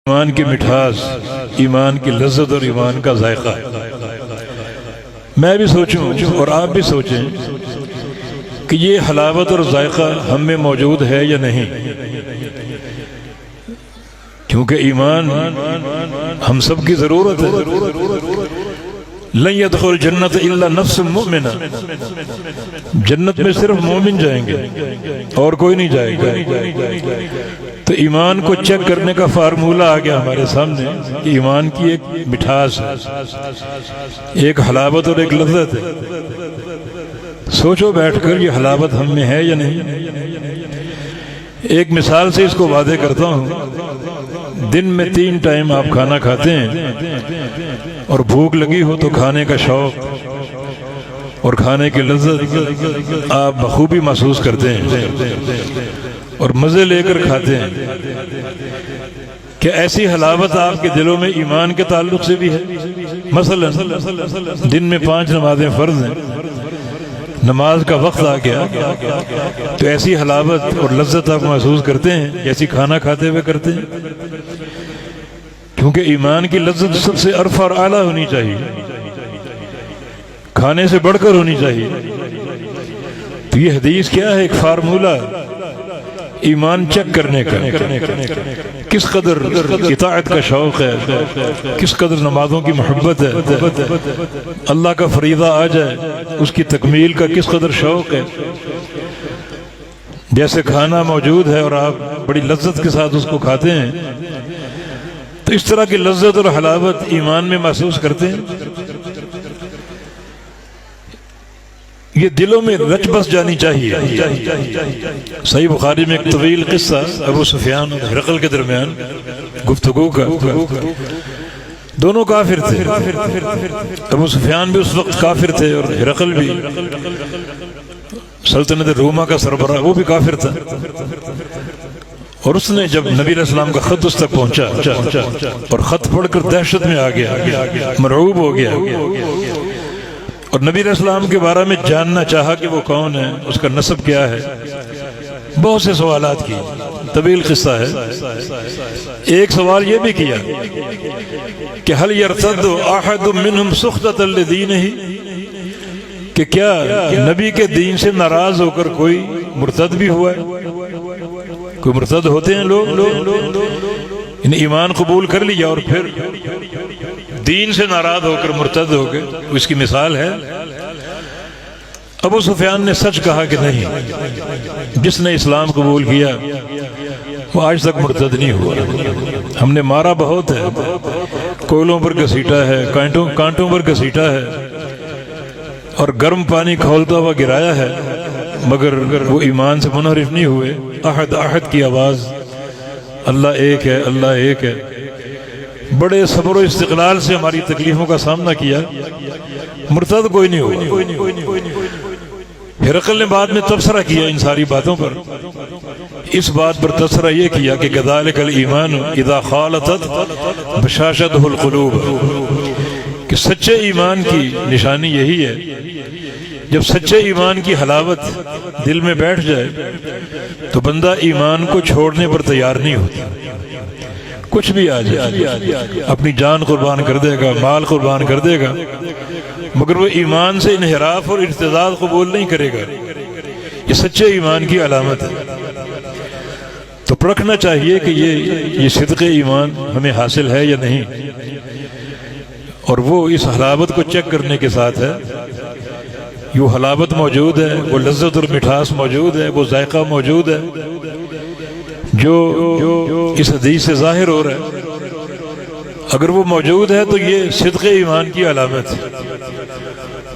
ایمان کی مٹھاس، ایمان کی لذت اور ایمان کا ذائقہ۔ میں بھی سوچوں اور آپ بھی سوچیں کہ یہ حلاوت اور ذائقہ ہم میں موجود ہے یا نہیں، کیونکہ ایمان ہم سب کی ضرورت ہے۔ لن يدخل الجنت الا نفس مؤمنہ، جنت میں صرف مومن جائیں گے اور کوئی نہیں جائے گا۔ تو ایمان کو چیک کرنے کا فارمولہ آ گیا ہمارے سامنے کہ ایمان کی ایک مٹھاس ہے، ایک حلاوت اور ایک لذت ہے۔ سوچو بیٹھ کر یہ حلاوت ہم میں ہے یا نہیں۔ ایک مثال سے اس کو واضح کرتا ہوں۔ دن میں 3 ٹائم آپ کھانا کھاتے ہیں اور بھوک لگی ہو تو کھانے کا شوق اور کھانے کی لذت آپ بخوبی محسوس کرتے ہیں اور مزے لے کر کھاتے ہیں۔ کہ ایسی حلاوت آپ کے دلوں میں ایمان کے تعلق سے بھی ہے؟ مثلا دن میں 5 نمازیں فرض ہیں، نماز کا وقت آ گیا تو ایسی حلاوت اور لذت آپ محسوس کرتے ہیں جیسی کھانا کھاتے ہوئے کرتے ہیں؟ کیونکہ ایمان کی لذت سب سے ارفع اور اعلیٰ ہونی چاہیے، کھانے سے بڑھ کر ہونی چاہیے۔ تو یہ حدیث کیا ہے؟ ایک فارمولہ ایمان چیک کرنے کا، کس قدر اطاعت کا شوق ہے، کس قدر نمازوں کی محبت ہے، اللہ کا فریضہ آ جائے اس کی تکمیل کا کس قدر شوق ہے۔ جیسے کھانا موجود ہے اور آپ بڑی لذت کے ساتھ اس کو کھاتے ہیں، تو اس طرح کی لذت اور حلاوت ایمان میں محسوس کرتے ہیں۔ یہ دلوں میں رچ بس جانی چاہیے۔ صحیح بخاری میں ایک طویل قصہ ابو سفیان اور ہرقل کے درمیان گفتگو کا۔ دونوں کافر تھے، ابو سفیان بھی اس وقت کافر تھے اور ہرقل بھی سلطنت روما کا سربراہ، وہ بھی کافر تھا۔ اور اس نے جب نبی علیہ السلام کا خط اس تک پہنچا اور خط پڑھ کر دہشت میں آ گیا، مرعوب ہو گیا، اور نبی علیہ السلام کے بارے میں جاننا چاہا کہ وہ کون ہے، اس کا نسب کیا ہے، بہت سے سوالات کی، طویل قصہ ہے۔ ایک سوال یہ بھی کیا کہ هل يرتد احد منهم سخطة لدينه، کہ کیا نبی کے دین سے ناراض ہو کر کوئی مرتد بھی ہوا ہے؟ کوئی مرتد ہوتے ہیں لوگ، ایمان قبول کر لیا اور پھر دین سے ناراض ہو کر مرتد ہو گئے، اس کی مثال ہے۔ ابو سفیان نے سچ کہا کہ نہیں، جس نے اسلام قبول کیا وہ آج تک مرتد نہیں ہوا۔ ہم نے مارا بہت ہے، کوئلوں پر گھسیٹا ہے، کانٹوں پر گھسیٹا ہے اور گرم پانی کھولتا ہوا گرایا ہے، مگر وہ ایمان سے منحرف نہیں ہوئے۔ احد احد کی آواز، اللہ ایک ہے، اللہ ایک ہے۔ بڑے صبر و استقلال سے ہماری تکلیفوں کا سامنا کیا، مرتد کوئی نہیں ہوا۔ ہرقل نے بعد میں تبصرہ کیا ان ساری باتوں پر، اس بات پر تبصرہ یہ کیا کہ کذالک الایمان اذا خالطت بشاشتہ القلوب، کہ سچے ایمان کی نشانی یہی ہے، جب سچے ایمان کی حلاوت دل میں بیٹھ جائے تو بندہ ایمان کو چھوڑنے پر تیار نہیں ہوتا۔ کچھ بھی آ جائے، اپنی جان قربان کر دے گا، مال قربان کر دے گا، مگر وہ ایمان سے انحراف اور ارتداد قبول نہیں کرے گا۔ یہ سچے ایمان کی علامت ہے۔ تو پرکھنا چاہیے کہ یہ صدق ایمان ہمیں حاصل ہے یا نہیں، اور وہ اس حلاوت کو چیک کرنے کے ساتھ ہے۔ یہ حلاوت موجود ہے، وہ لذت اور مٹھاس موجود ہے، وہ ذائقہ موجود ہے جو اس حدیث سے ظاہر ہو رہا ہے۔ اگر وہ موجود ہے تو یہ صدق ایمان کی علامت ہے،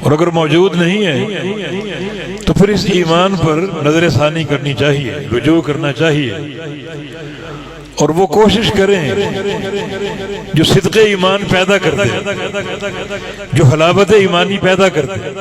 اور اگر موجود نہیں ہے تو پھر اس ایمان پر نظر ثانی کرنی چاہیے، رجوع کرنا چاہیے، اور وہ کوشش کریں جو صدق ایمان پیدا کرتے ہیں، جو حلاوت ایمانی پیدا کرتے ہیں۔